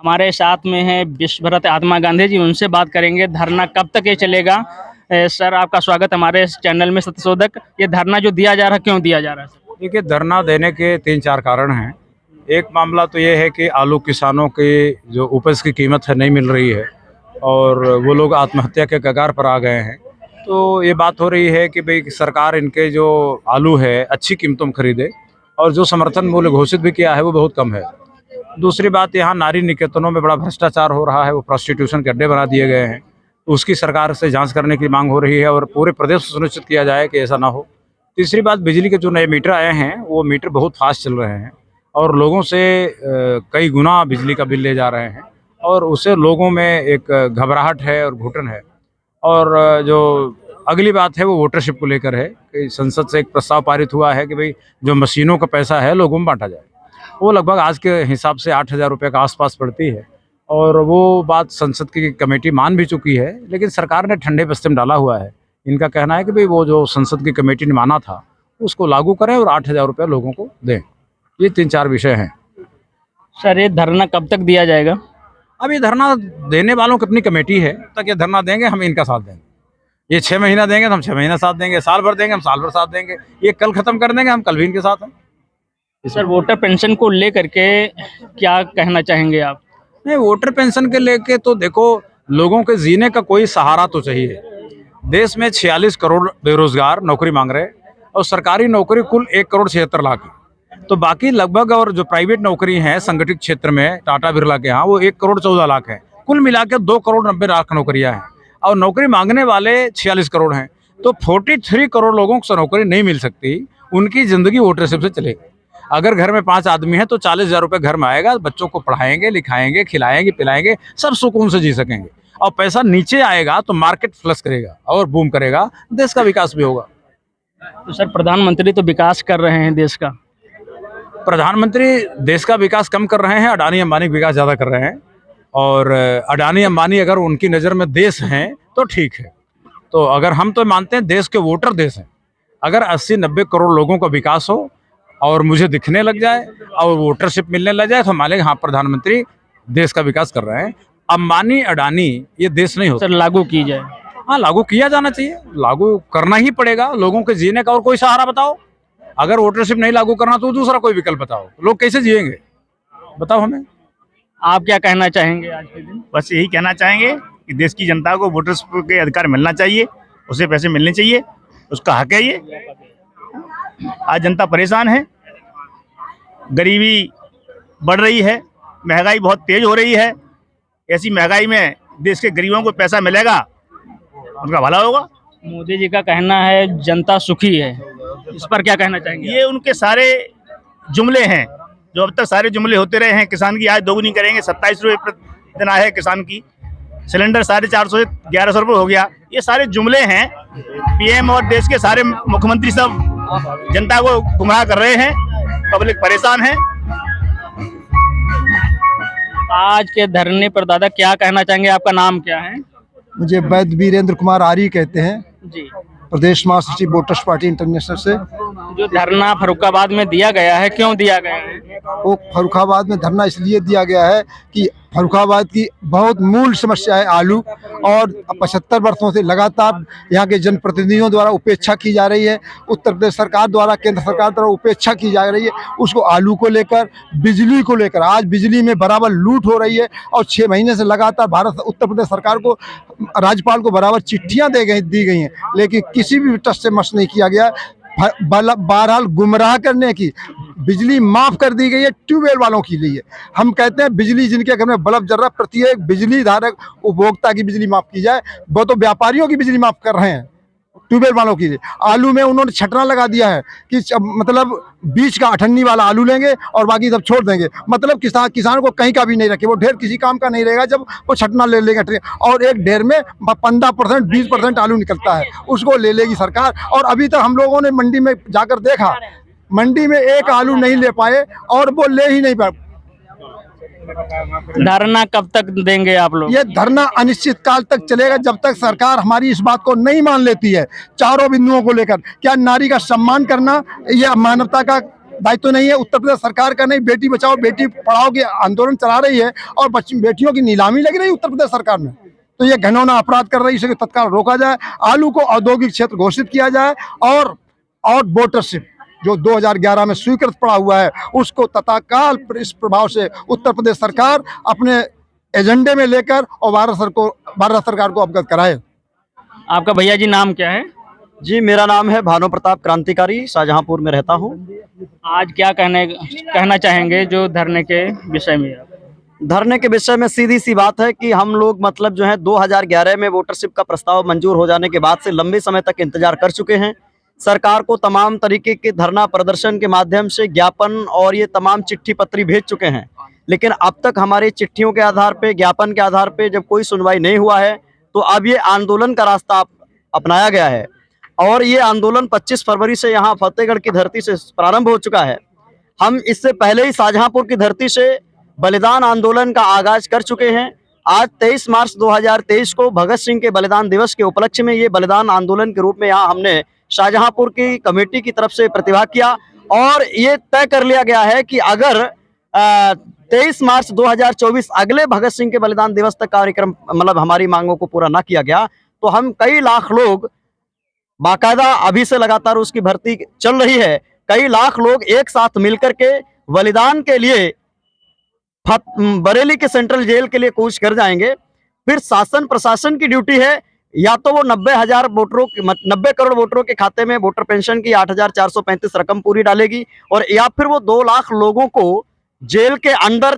हमारे साथ में है विश्वभरत महात्मा गांधी जी, उनसे बात करेंगे धरना कब तक ये चलेगा। सर, आपका स्वागत हमारे इस चैनल में सत्यशोधक। ये धरना जो दिया जा रहा है, क्यों दिया जा रहा है सर? देखिए, धरना देने के 3-4 कारण हैं। एक मामला तो ये है कि आलू किसानों की जो उपज की कीमत है नहीं मिल रही है और वो लोग आत्महत्या के कगार पर आ गए हैं। तो ये बात हो रही है कि भाई सरकार इनके जो आलू है अच्छी कीमतों में खरीदे, और जो समर्थन मूल्य घोषित भी किया है वो बहुत कम है। दूसरी बात, यहाँ नारी निकेतनों में बड़ा भ्रष्टाचार हो रहा है, वो प्रोस्टिट्यूशन के अड्डे बना दिए गए हैं। उसकी सरकार से जांच करने की मांग हो रही है और पूरे प्रदेश को सुनिश्चित किया जाए कि ऐसा ना हो। तीसरी बात, बिजली के जो नए मीटर आए हैं वो मीटर बहुत फास्ट चल रहे हैं और लोगों से कई गुना बिजली का बिल ले जा रहे हैं, और उससे लोगों में एक घबराहट है और घुटन है। और जो अगली बात है वो वोटरशिप को लेकर है कि संसद से एक प्रस्ताव पारित हुआ है कि भाई जो मशीनों का पैसा है लोगों में बांटा जाए। वो लगभग आज के हिसाब से 8,000 रुपये के आसपास पड़ती है, और वो बात संसद की कमेटी मान भी चुकी है, लेकिन सरकार ने ठंडे बस्ते में डाला हुआ है। इनका कहना है कि भाई वो जो संसद की कमेटी ने माना था उसको लागू करें और 8,000 रुपये लोगों को दें। ये 3-4 विषय हैं। सर, ये धरना कब तक दिया जाएगा? अब ये धरना देने वालों की अपनी कमेटी है, तक ये धरना देंगे, हम इनका साथ देंगे। ये 6 महीना देंगे तो हम 6 महीना साथ देंगे, साल भर देंगे हम साल भर साथ देंगे, ये कल खत्म कर देंगे हम कल भी इनके साथ हैं। सर, वोटर पेंशन को लेकर के क्या कहना चाहेंगे आप? नहीं, वोटर पेंशन के लेके तो देखो, लोगों के जीने का कोई सहारा तो चाहिए। देश में 46 करोड़ बेरोजगार नौकरी मांग रहे हैं और सरकारी नौकरी कुल 1 करोड़ 76 लाख है। तो बाकी लगभग, और जो प्राइवेट नौकरी है संगठित क्षेत्र में टाटा बिरला के यहाँ, वो 1 करोड़ 14 लाख है। कुल मिला के 2 करोड़ 90 लाख नौकरियाँ हैं और नौकरी मांगने वाले 46 करोड़ हैं। तो 43 करोड़ लोगों को नौकरी नहीं मिल सकती। उनकी जिंदगी वोटरशिप से चलेगी। अगर घर में 5 आदमी हैं तो 40,000 रुपये घर में आएगा, बच्चों को पढ़ाएंगे, लिखाएंगे, खिलाएंगे, पिलाएंगे, सब सुकून से जी सकेंगे। और पैसा नीचे आएगा तो मार्केट फ्लश करेगा और बूम करेगा, देश का विकास भी होगा। तो सर, प्रधानमंत्री तो विकास कर रहे हैं देश का। प्रधानमंत्री देश का विकास कम कर रहे हैं, अडानी अंबानी विकास ज़्यादा कर रहे हैं। और अडानी अंबानी अगर उनकी नज़र में देश हैं तो ठीक है। तो अगर हम तो मानते हैं देश के वोटर देश हैं। अगर 80-90 करोड़ लोगों का विकास हो और मुझे दिखने लग जाए और वोटरशिप मिलने लग जाए तो मान लेंगे हाँ, प्रधानमंत्री देश का विकास कर रहे हैं। अंबानी अडानी ये देश नहीं होता। सर, लागू की जाए। हाँ, लागू किया जाना चाहिए, लागू करना ही पड़ेगा। लोगों के जीने का और कोई सहारा बताओ। अगर वोटरशिप नहीं लागू करना तो दूसरा कोई विकल्प बताओ, लोग कैसे जिएंगे बताओ हमें। आप क्या कहना चाहेंगे आज के दिन? बस यही कहना चाहेंगे कि देश की जनता को वोटरशिप के अधिकार मिलना चाहिए, उसे पैसे मिलने चाहिए, उसका हक है ये। आज जनता परेशान है, गरीबी बढ़ रही है, महंगाई बहुत तेज हो रही है। ऐसी महंगाई में देश के गरीबों को पैसा मिलेगा, उनका भला होगा। मोदी जी का कहना है जनता सुखी है, इस पर क्या कहना चाहेंगे? ये उनके सारे जुमले हैं, जो अब तक सारे जुमले होते रहे हैं। किसान की आय दोगुनी करेंगे, 27 रुपये प्रतिदिन आय है किसान की। सिलेंडर 450 से 1100 रुपये हो गया। ये सारे जुमले हैं। पीएम और देश के सारे मुख्यमंत्री सब जनता को गुमराह कर रहे हैं, पब्लिक परेशान है। आज के धरने पर दादा क्या कहना चाहेंगे? आपका नाम क्या है? मुझे वैद्य वीरेंद्र कुमार आर्य कहते हैं, जी। प्रदेश महासचिव वोटर्स पार्टी इंटरनेशनल से। जो धरना फर्रुखाबाद में दिया गया है, क्यों दिया गया है? वो फर्रुखाबाद में धरना इसलिए दिया गया है कि फर्रुखाबाद की बहुत मूल समस्या है आलू, और 75 वर्षों से लगातार यहाँ के जनप्रतिनिधियों द्वारा उपेक्षा की जा रही है। उत्तर प्रदेश सरकार द्वारा, केंद्र सरकार द्वारा उपेक्षा की जा रही है। उसको आलू को लेकर, बिजली को लेकर, आज बिजली में बराबर लूट हो रही है। और 6 महीने से लगातार उत्तर प्रदेश सरकार को, राज्यपाल को बराबर चिट्ठियाँ दी गई हैं, लेकिन किसी भी टस से मस नहीं किया गया। बहरहाल गुमराह करने की बिजली माफ कर दी गई है ट्यूबवेल वालों के लिए। हम कहते हैं बिजली जिनके घर में बल्ब जल रहा है, प्रत्येक बिजली धारक उपभोक्ता की बिजली माफ की जाए। वो तो व्यापारियों की बिजली माफ कर रहे हैं, ट्यूबवेल वालों की। आलू में उन्होंने छटना लगा दिया है कि मतलब बीच का अठन्नी वाला आलू लेंगे और बाकी सब छोड़ देंगे। मतलब किसान को कहीं का भी नहीं रखे, वो ढेर किसी काम का नहीं रहेगा जब वो छटना ले लेंगे। और एक ढेर में 15% 20% आलू निकलता है, उसको ले लेगी सरकार। और अभी तक हम लोगों ने मंडी में जाकर देखा, मंडी में एक आलू नहीं ले पाए और वो ले ही नहीं पाए। धरना कब तक देंगे आप लोग? ये धरना अनिश्चित काल तक चलेगा, जब तक सरकार हमारी इस बात को नहीं मान लेती है। चारों बिंदुओं को लेकर, क्या नारी का सम्मान करना यह मानवता का दायित्व नहीं है, उत्तर प्रदेश सरकार का नहीं। बेटी बचाओ बेटी पढ़ाओ के आंदोलन चला रही है और बेटियों की नीलामी लग रही है उत्तर प्रदेश सरकार में, तो ये घिनौना अपराध कर रही है। इसे तत्काल रोका जाए, आलू को औद्योगिक क्षेत्र घोषित किया जाए और वोटरशिप जो 2011 में स्वीकृत पड़ा हुआ है उसको तत्काल इस प्रभाव से उत्तर प्रदेश सरकार अपने एजेंडे में लेकर और भारत सरकार को अवगत कराए। आपका भैया जी नाम क्या है? जी, मेरा नाम है भानु प्रताप क्रांतिकारी, शाहजहांपुर में रहता हूँ। आज क्या कहना चाहेंगे जो धरने के विषय में? धरने के विषय में सीधी सी बात है कि हम लोग मतलब जो है 2011 में वोटरशिप का प्रस्ताव मंजूर हो जाने के बाद से लंबे समय तक इंतजार कर चुके हैं। सरकार को तमाम तरीके के धरना प्रदर्शन के माध्यम से ज्ञापन और ये तमाम चिट्ठी पत्री भेज चुके हैं, लेकिन अब तक हमारे चिट्ठियों के आधार पे, ज्ञापन के आधार पे जब कोई सुनवाई नहीं हुआ है तो अब ये आंदोलन का रास्ता अपनाया गया है और ये आंदोलन 25 फरवरी से यहाँ फतेहगढ़ की धरती से प्रारंभ हो चुका है। हम इससे पहले ही शाहजहांपुर की धरती से बलिदान आंदोलन का आगाज कर चुके हैं। आज 23 मार्च 2023 को भगत सिंह के बलिदान दिवस के उपलक्ष्य में ये बलिदान आंदोलन के रूप में यहाँ हमने शाहजहांपुर की कमेटी की तरफ से प्रतिभाग किया और ये तय कर लिया गया है कि अगर 23 मार्च 2024 अगले भगत सिंह के बलिदान दिवस तक कार्यक्रम मतलब हमारी मांगों को पूरा ना किया गया तो हम कई लाख लोग बाकायदा अभी से लगातार उसकी भर्ती चल रही है, कई लाख लोग एक साथ मिलकर के बलिदान के लिए बरेली के सेंट्रल जेल के लिए कूच कर जाएंगे। फिर शासन प्रशासन की ड्यूटी है या तो वो 90 करोड़ वोटरों के खाते में वोटर पेंशन की 8,435 रकम पूरी डालेगी और या फिर वो 2 लाख लोगों को जेल के अंदर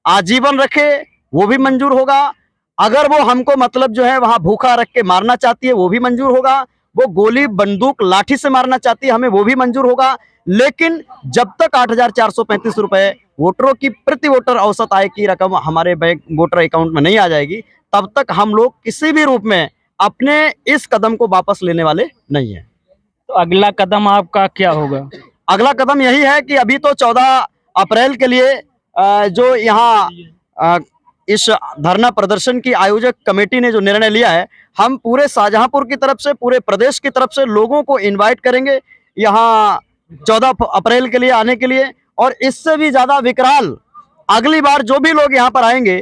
आजीवन रखे, वो भी मंजूर होगा। अगर वो हमको मतलब जो है वहां भूखा रख के मारना चाहती है वो भी मंजूर होगा, वो गोली बंदूक लाठी से मारना चाहती है हमें वो भी मंजूर होगा। लेकिन जब तक 8,435 रुपए वोटरों की प्रति वोटर औसत आय की रकम हमारे बैंक वोटर अकाउंट में नहीं आ जाएगी तब तक हम लोग किसी भी रूप में अपने इस कदम को वापस लेने वाले नहीं है। तो अगला कदम आपका क्या होगा? अगला कदम यही है कि अभी तो 14 अप्रैल के लिए जो यहाँ इस धरना प्रदर्शन की आयोजक कमेटी ने जो निर्णय लिया है, हम पूरे शाहजहांपुर की तरफ से, पूरे प्रदेश की तरफ से लोगों को इनवाइट करेंगे यहाँ 14 अप्रैल के लिए आने के लिए। और इससे भी ज्यादा विकराल अगली बार जो भी लोग यहाँ पर आएंगे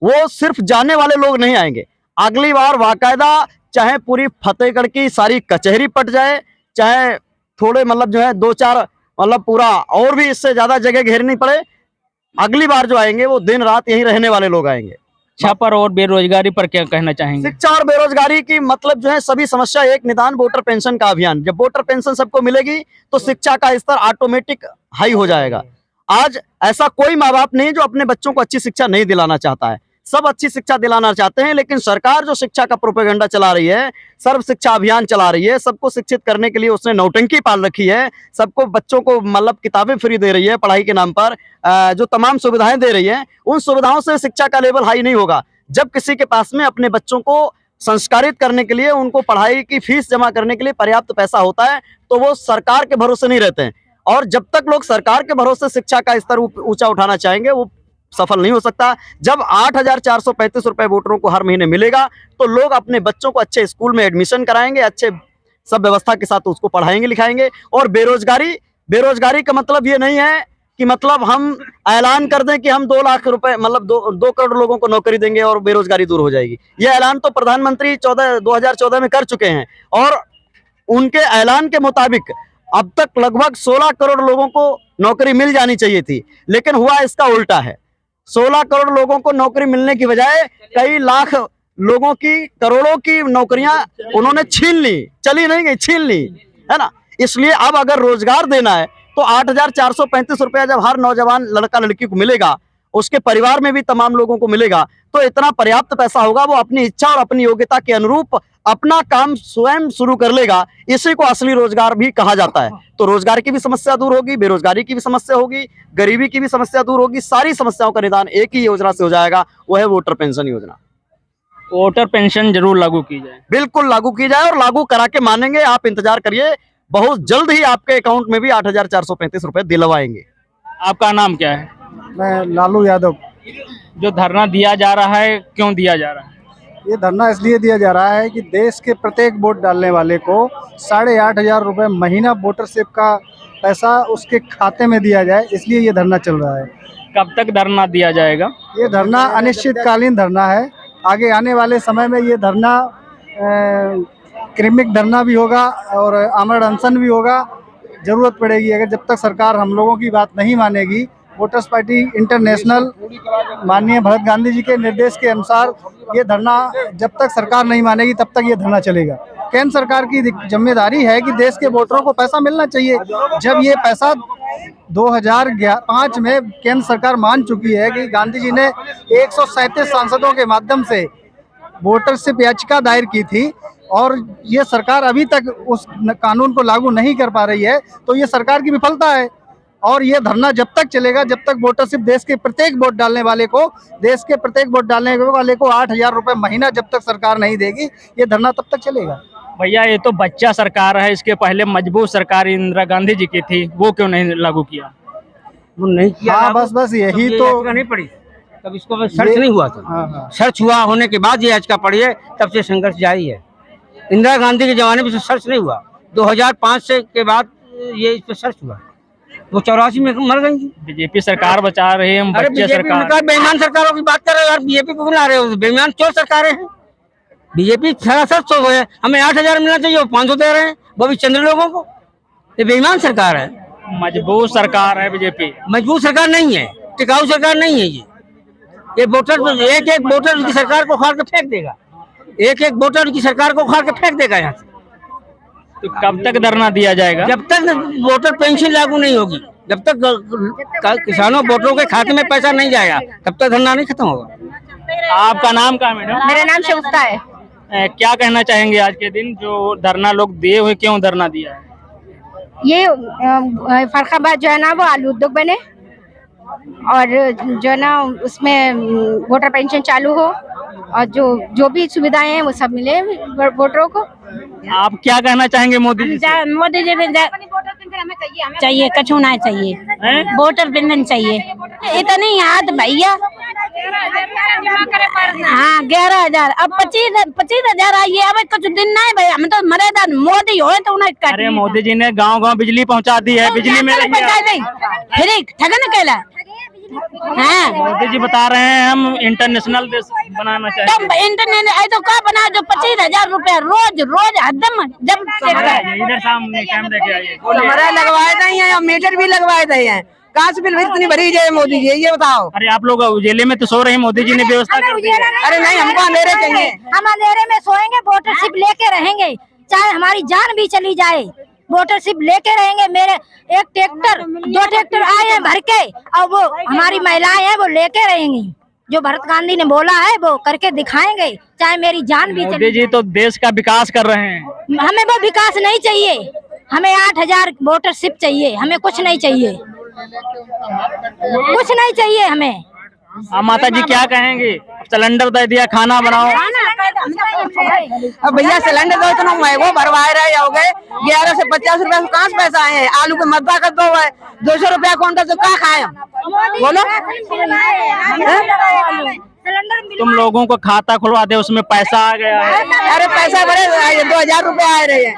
वो सिर्फ जाने वाले लोग नहीं आएंगे, अगली बार बाकायदा चाहे पूरी फतेहगढ़ की सारी कचहरी पट जाए, चाहे थोड़े मतलब जो है 2-4 मतलब पूरा और भी इससे ज्यादा जगह घेरनी पड़े, अगली बार जो आएंगे वो दिन रात यहीं रहने वाले लोग आएंगे। शिक्षा पर और बेरोजगारी पर क्या कहना चाहेंगे? शिक्षा और बेरोजगारी की मतलब जो है सभी समस्या एक निदान वोटर पेंशन का अभियान। जब वोटर पेंशन सबको मिलेगी तो शिक्षा का स्तर ऑटोमेटिक हाई हो जाएगा। आज ऐसा कोई माँ बाप नहीं जो अपने बच्चों को अच्छी शिक्षा नहीं दिलाना चाहता है, सब अच्छी शिक्षा दिलाना चाहते हैं, लेकिन सरकार जो शिक्षा का प्रोपेगेंडा चला रही है, सर्व शिक्षा अभियान चला रही है, सबको शिक्षित करने के लिए उसने नौटंकी पाल रखी है, सबको बच्चों को मतलब किताबें फ्री दे रही है पढ़ाई के नाम पर, जो तमाम सुविधाएं दे रही है, उन सुविधाओं से शिक्षा का लेवल हाई नहीं होगा। जब किसी के पास में अपने बच्चों को संस्कारित करने के लिए, उनको पढ़ाई की फीस जमा करने के लिए पर्याप्त पैसा होता है तो वो सरकार के भरोसे नहीं रहते हैं, और जब तक लोग सरकार के भरोसे शिक्षा का स्तर ऊंचा उठाना चाहेंगे वो सफल नहीं हो सकता। जब 8,435 रुपए वोटरों को हर महीने मिलेगा तो लोग अपने बच्चों को अच्छे स्कूल में एडमिशन कराएंगे, अच्छे सब व्यवस्था के साथ उसको पढ़ाएंगे लिखाएंगे। और बेरोजगारी का मतलब ये नहीं है कि मतलब हम ऐलान कर दें कि हम 2 लाख रुपए मतलब 2 करोड़ लोगों को नौकरी देंगे और बेरोजगारी दूर हो जाएगी। ये ऐलान तो प्रधानमंत्री 2014 में कर चुके हैं और उनके ऐलान के मुताबिक अब तक लगभग 16 करोड़ लोगों को नौकरी मिल जानी चाहिए थी, लेकिन हुआ इसका उल्टा है। 16 करोड़ लोगों को नौकरी मिलने की बजाय कई लाख लोगों की, करोड़ों की नौकरियां उन्होंने छीन ली, चली नहीं गई, छीन ली, है ना। इसलिए अब अगर रोजगार देना है तो 8,435 रुपया जब हर नौजवान लड़का लड़की को मिलेगा, उसके परिवार में भी तमाम लोगों को मिलेगा, तो इतना पर्याप्त पैसा होगा, वो अपनी इच्छा और अपनी योग्यता के अनुरूप अपना काम स्वयं शुरू कर लेगा। इसी को असली रोजगार भी कहा जाता है। तो रोजगार की भी समस्या दूर होगी, बेरोजगारी की भी समस्या होगी, गरीबी की भी समस्या दूर होगी, सारी समस्याओं का निदान एक ही योजना से हो जाएगा, वो है वोटर पेंशन योजना। वोटर पेंशन जरूर लागू की जाए। बिल्कुल लागू की जाए और लागू करा के मानेंगे, आप इंतजार करिए, बहुत जल्द ही आपके अकाउंट में भी 8,435 रुपए दिलवाएंगे। आपका नाम क्या है? मैं लालू यादव। जो धरना दिया जा रहा है, क्यों दिया जा रहा है? ये धरना इसलिए दिया जा रहा है कि देश के प्रत्येक वोट डालने वाले को 8,500 रुपये महीना वोटरशिप का पैसा उसके खाते में दिया जाए, इसलिए ये धरना चल रहा है। कब तक धरना दिया जाएगा? ये धरना अनिश्चितकालीन धरना है। आगे आने वाले समय में ये धरना क्रमिक धरना भी होगा और आमरण अनशन भी होगा। जरूरत पड़ेगी, अगर जब तक सरकार हम लोगों की बात नहीं मानेगी, वोटर्स पार्टी इंटरनेशनल माननीय भरत गांधी जी के निर्देश के अनुसार ये धरना जब तक सरकार नहीं मानेगी तब तक ये धरना चलेगा। केंद्र सरकार की जिम्मेदारी है कि देश के वोटरों को पैसा मिलना चाहिए। जब ये पैसा 2005 में केंद्र सरकार मान चुकी है कि गांधी जी ने 137 सांसदों के माध्यम से वोटरशिप याचिका दायर की थी और ये सरकार अभी तक उस कानून को लागू नहीं कर पा रही है, तो ये सरकार की विफलता है। और ये धरना जब तक चलेगा जब तक वोटरशिप देश के प्रत्येक वोट डालने वाले को 8,000 रुपए महीना जब तक सरकार नहीं देगी, ये धरना तब तक चलेगा। भैया ये तो बच्चा सरकार है, इसके पहले मजबूत सरकार इंदिरा गांधी जी की थी, वो क्यों नहीं लागू किया? वो नहीं किया। हाँ, बस यही ये तो याचिका नहीं पड़ी, तब इसको सर्च नहीं हुआ था। हाँ। सर्च हुआ होने के बाद ये याचिका पड़ी है, तब से संघर्ष जारी है। इंदिरा गांधी के जमाने में सर्च नहीं हुआ, 2005 से के बाद ये इस पर सर्च हुआ। वो 84 में मर गई। बीजेपी सरकार बचा रही है, हम अरे बच्चे बीजेपी सरकार। बेईमान सरकारों की बात कर रहे हो यार, बीजेपी को बुला रहे हो, बेईमान चोर सरकारें हैं। बीजेपी सरासर चोर है, हमें 8,000 मिलना चाहिए, वो 500 दे रहे हैं, वो भी चंद्र लोगों को। ये बेईमान सरकार है, मजबूत सरकार है बीजेपी। मजबूत सरकार नहीं है, टिकाऊ सरकार नहीं है। ये वोटर एक वोटर उनकी सरकार को उखाड़ के फेंक देगा, एक वोटर उनकी सरकार को उखाड़ के फेंक देगा यहाँ से। तो कब तक धरना दिया जाएगा? जब तक वोटर पेंशन लागू नहीं होगी, जब तक किसानों वोटरों के खाते में पैसा नहीं जाएगा, तब तक धरना नहीं खत्म होगा। आपका नाम क्या है मैडम? मेरा नाम शगुफ्ता है। क्या कहना चाहेंगे आज के दिन जो धरना लोग दिए हुए, क्यों धरना दिया है? ये फरखाबाद जो है ना वो आलू उद्योग बने और जो है ना उसमें वोटर पेंशन चालू हो और जो भी सुविधाएं हैं वो सब मिले वोटरों को। आप क्या कहना चाहेंगे मोदी जी से? मोदी जी चाहिए, कछु ना चाहिए, वोटर पेंशन चाहिए। इतनी याद भैया, हाँ 11,000 अब 25,000 आई है। अब कुछ दिन नहीं भैया, हम तो मरे था, मोदी हो तो उन्हें। अरे मोदी जी ने गांव-गांव बिजली पहुंचा दी है, बिजली में फिर ठगन केला। हाँ, मोदी जी बता रहे हैं हम इंटरनेशनल देश बनाना चाहिए। इंटरनेट ऐसा क्या बना जो 25,000 रुपया रोज हदम जब इधर सामने कैमरे के आइए। हमारा लगवाए थे हैं, मीटर भी लगवाए थे हैं, काश बिल इतनी भरी जाए मोदी जी, ये बताओ। अरे आप लोग उजेले में तो सो रहे हैं, मोदी जी ने व्यवस्था कर दी है। अरे नहीं, हमको अंधेरे चाहिए। हम अंधेरे में सोएंगे, वोटरशिप लेके रहेंगे, चाहे हमारी जान भी चली जाए, वोटरशिप लेके रहेंगे। मेरे 1 ट्रैक्टर 2 ट्रैक्टर आए हैं भर के, और वो हमारी महिलाएं हैं वो लेके रहेंगी। जो भरत गांधी ने बोला है वो करके दिखाएंगे, चाहे मेरी जान भी मोदी जी तो देश का विकास कर रहे हैं। हमें वो विकास नहीं चाहिए, हमें 8,000 वोटरशिप चाहिए, हमें कुछ नहीं चाहिए, कुछ नहीं चाहिए हमें। आप माता जी क्या कहेंगे? सिलेंडर दे दिया, खाना बनाओ। अब भैया सिलेंडर दो, इतना महंगो भरवाए रहे हो गए, 11 से 50 रुपया कहाँ से पैसा आए हैं? आलू के मद्दा कर दो है 200 रुपया क्विंटल, तो क्या खाए हम? बोलो। तुम लोगों को खाता खुलवा दे, उसमें पैसा आ गया है। अरे पैसा बड़े 2,000 रुपया आ रहे हैं।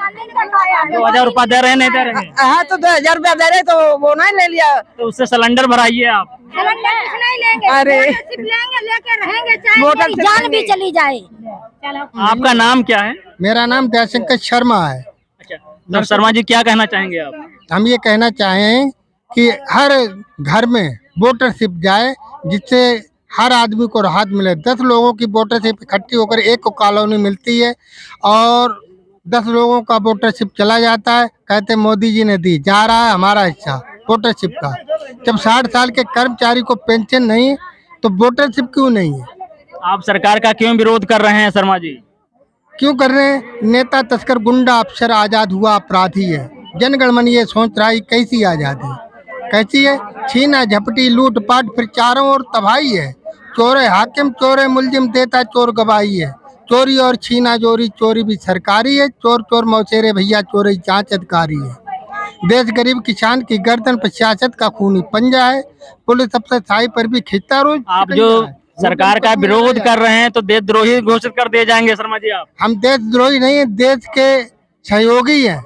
2,000 रुपया दे रहे हैं, नहीं दे रहे हैं? हाँ तो 2,000 रुपया दे रहे, तो वो नहीं ले लिया। तो उससे सिलेंडर भराइए आप। अरे लेके रहेंगे, चाहे जान भी चली जाए। आपका नाम क्या है? मेरा नाम दयाशंकर शर्मा है। अच्छा, तो शर्मा जी क्या कहना चाहेंगे आप? हम ये कहना चाहें कि हर घर में वोटरशिप जाए, जिससे हर आदमी को राहत मिले। 10 लोगों की वोटरशिप इकट्ठी होकर एक को कॉलोनी मिलती है और 10 लोगों का वोटरशिप चला जाता है। कहते मोदी जी ने दी, जा रहा है हमारा हिस्सा वोटरशिप का। जब 60 साल के कर्मचारी को पेंशन नहीं तो वोटरशिप क्यों नहीं है? आप सरकार का क्यों विरोध कर रहे हैं शर्मा जी? क्यों कर रहे हैं? नेता तस्कर गुंडा अफसर आजाद हुआ अपराधी है। जनगणमन ये सोच रहा है कैसी आजादी, कैसी है? छीना झपटी लूटपाट फिर चारों ओर तबाही है। चोरे हाकिम चोरे मुलजिम देता चोर गवाही है। चोरी और छीना चोरी, चोरी भी सरकारी है। चोर चोर मौसेरे भैया चोरी जांच अधिकारी है। देश गरीब किसान की गर्दन पर सियासत का खूनी पंजा है। पुलिस अफसर साई पर भी खिंचता रोज। आप जो सरकार का विरोध कर रहे हैं तो देशद्रोही घोषित कर दिए जाएंगे शर्मा जी आप? हम देशद्रोही नहीं है, देश के सहयोगी हैं।